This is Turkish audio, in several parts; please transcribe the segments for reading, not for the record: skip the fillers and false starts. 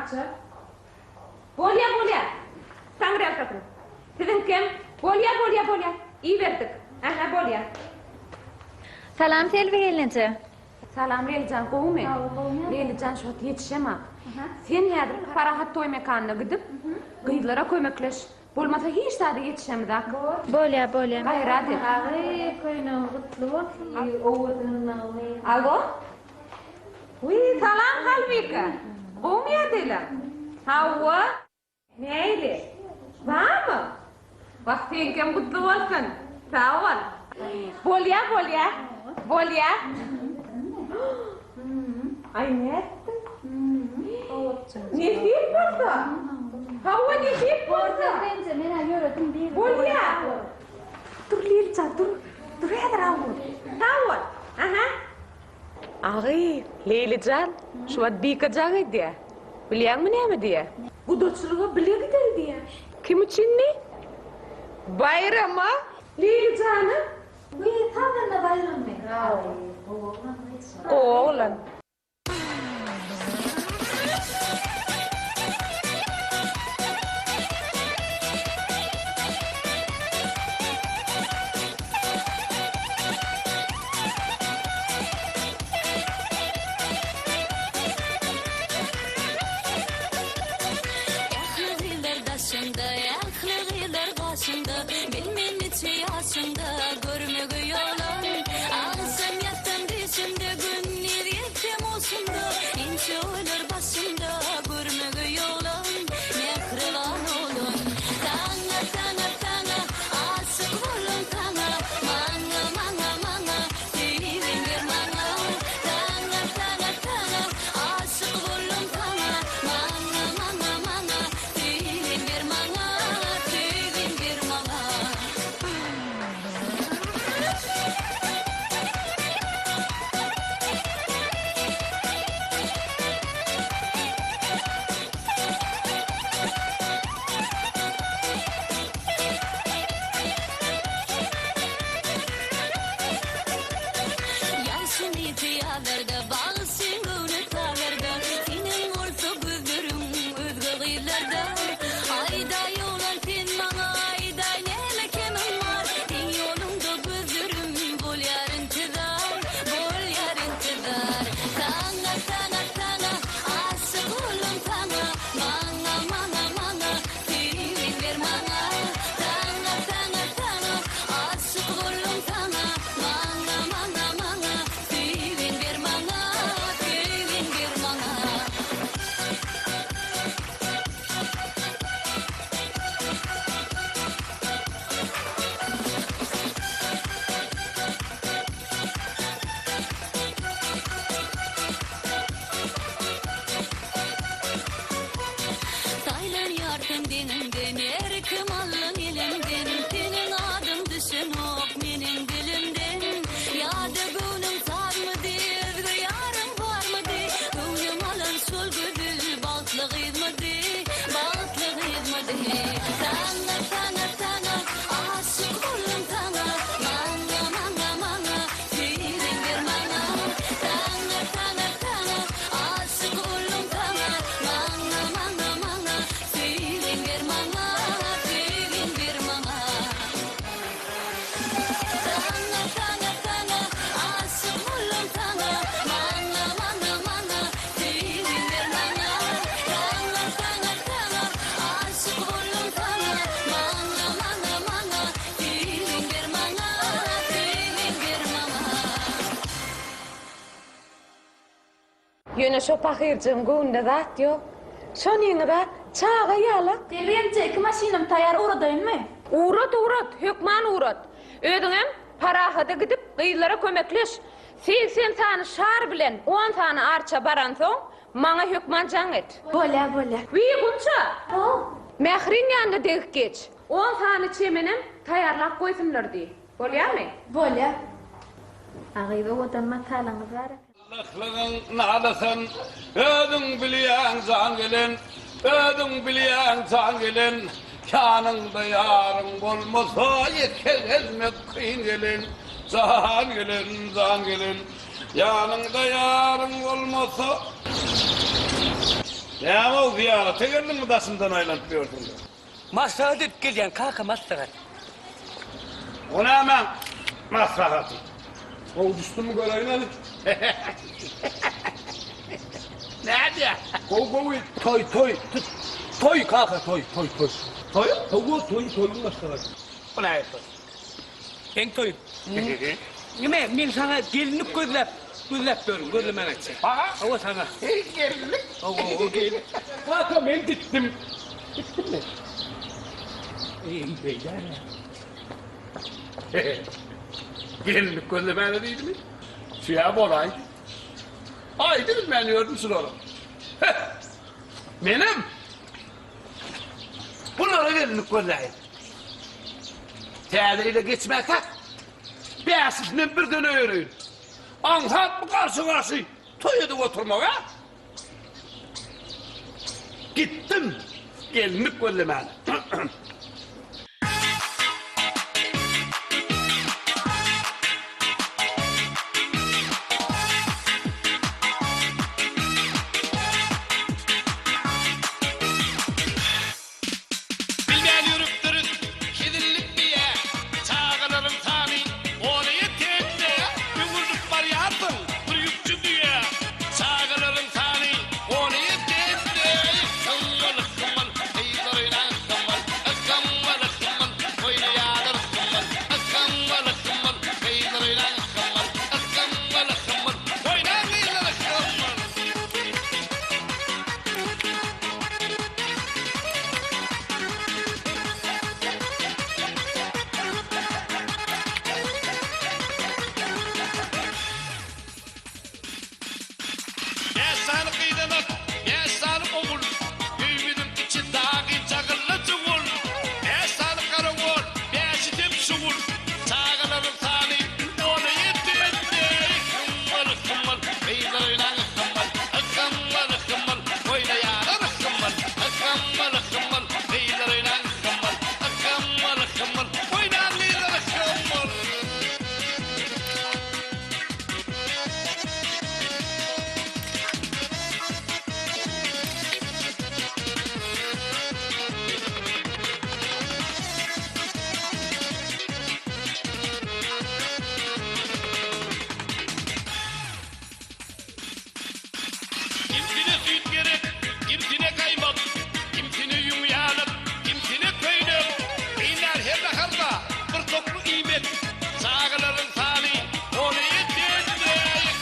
Akça. Bolya. Sangrel kapın. Sizin kim? Bolya. İyi verdik. Aha bolya. Salam Selvi. Salam Leylican qoğume. Leylican şot yetişemem. Sen yadır parahat toy mekanına gidip gıyılara kömekleş. Bolmasa hiç tadı yetişemedik. Bolya. Hayır hadi. Ağay koyna kutlu vakti oğudunna Alo? Uy salam Halvika. Qoğum yadıyla. Havva? Neyli? Var mı? Vaktin kim kutlu olsun. Sağ ol. Bolya. Ay ne ettin? Nesip olsa? Havva nesip olsa? Bence mena yöretim değil. Bolya! Dur Leylican dur. Dur yadır avun. Sağ ol. Aha. Ağay Leylican şu ad bikacağı diye. Biliyor musun ne mi diye? Gudotçuluğa bile gider diye. Kim için ne? Bayrama Leylican'ı. Bir tadına bayram mı? Oğlan. Görmege yolan ağzın yattan dişimde günler yetim olsunda ince olur başımda görmege yolan mehriban olun tana asık olun tana manga sevin bir manga tana asık olun tana manga sevin bir manga Yine şu pakircim güğünde zat yok. Şonini da çağa yala. Bence iki maşinam tayar uğradayım mı? Uğrat, hükman uğrat. Ödüňem parahada gidip gıyılara kömekleş. Sen tane şar bilen 10 tane arça baran soň maňa hükman jaň et. Bolya. Wi gunça? Mehrin ýanynda degip geç. 10 tane çemenem tayarlap goýsunlar diýip. Bolýarmy? Bolya. Ağay da odanma talaňy bar. Lıklığın nalasın, ödün biliyen can gelin, kanında yarın olmasa yetkez ezmek kıyın gelin, can gelin, yanında yarın olmasa Ne ama o ziyarete geldin mi dasından aylantlıyordun? Maslahat et gelyen kanka maslahat. O ne hemen maslahatı? O düştü mü göreyim hadi. Ne diye? Toy. Toy kanka toy. Toy? Toyun maslahat. O ne toy? En toy. Nime ben sana gelinlik gözlep diyorum gözlemen açı. Aha. O sana. Gelinlik. O gelinlik. Kanka ben gittim. Gittin mi? İyi beyler. Gelinlik gözlemene değil mi? Suya boray. Ay dedim ben gördümsün oğlum. Benim. Bunlara gelinlik gözleyin. Teyzeyle geçmekte. Beyazsızın bir döne yürüyün. Anhat mı karşı toyadı oturmaya? Gittim. Gelinlik gözlemene. Bilmeyen yürüptürün, kedillik diye, çağırırım tani, onu yetemde, ümürlük var yatın, bir yüzcü diye, çağırırım tani, onu yetemde, kımmalı kımmal, eydarıyla kımmal, kımmalı kımmal, koyunu yağdır kımmal, kımmalı kımmal, eydarıyla kımmal, kımmalı kımmal, koyunu yağdır kımmal. Yaşanıp kıydanıp, yaşanıp oğul, ümidim için dağı çakılı çuğul. Yaşanıp karavul, yaşıdım suğul, çağılarım tani, onu yetimde. Kımmalı kımmal, kıylarıyla kımmal, kımmalı kımmal, koyuna yağlar kımmal, kımmalı kımmal, kıylarıyla kımmal, kımmalı kımmal, koyuna yağlar kımmal. Kimsine süt gerek, kimsine kaymak, kimsine yum yağlık, kimsine peynir. Beyler her bakarda bir toplu imet, çağıların tali, onu yetimde.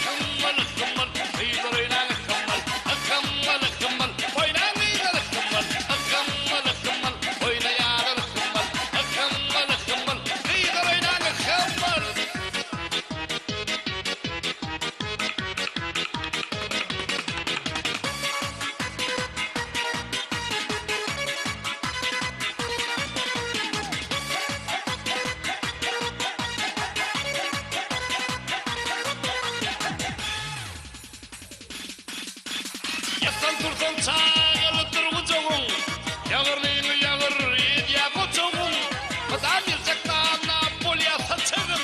Kımmalı kımmal, kıylarıyla kımmal, kımmalı kımmal, oyna kıyları kımmal, kımmalı kımmal, oyna yağları kımmal, kımmalı kımmal, kıylarıyla kımmal. Yatan tursan çağırı durgucağın, yağırlığını yağır, yediye koçağın. Kıdan bir çaktağına bolya saçağın,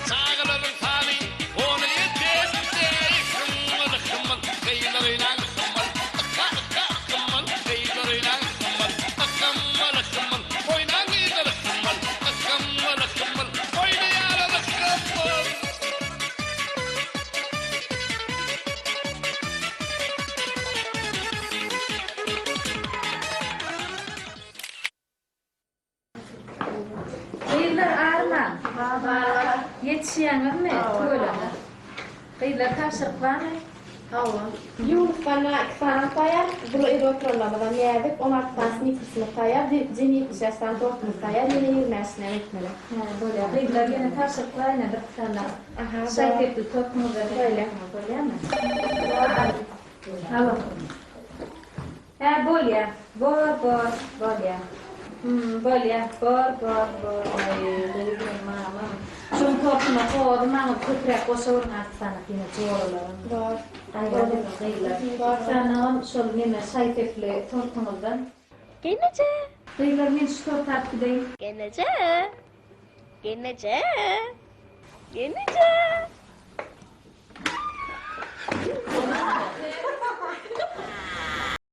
çağırırın tani, onu yetemde. Kımmalı kımmal, kıylarıyla kımmal, kımmal, kıylarıyla kımmal, kımmalı kımmal, oyna kıyları kımmal, kımmalı kımmal, oyna yağları kımmal. Kıyılar ağırma. Yetişiyen mi? Tuğlama. Kıyılar karşılık var mı? Yumurtlarına kısaran koyar, bunu elektrolamadan yerdik, 16 tanesini ikisini koyar, cin 70 yaştan 4 koyar, yine 20 yaşına ekmeli. Böyle. Kıyılar yine karşılık var ne bir kısalar. Aha, Şayet etdi, topunu da Böyle. Böyle mi? Alo. Ha, bolya. Bolya. Bolya. Böyle bir mama. Şun topuna koydum ama köprek koşuğun atsana yine çoğulalarım. Var. Ayarlı kıyılar. Sana şol yine şayet etli tortunuzdan. Gelece, Kıyılar men şu tortat gideyim. gelece, gelece, gelece.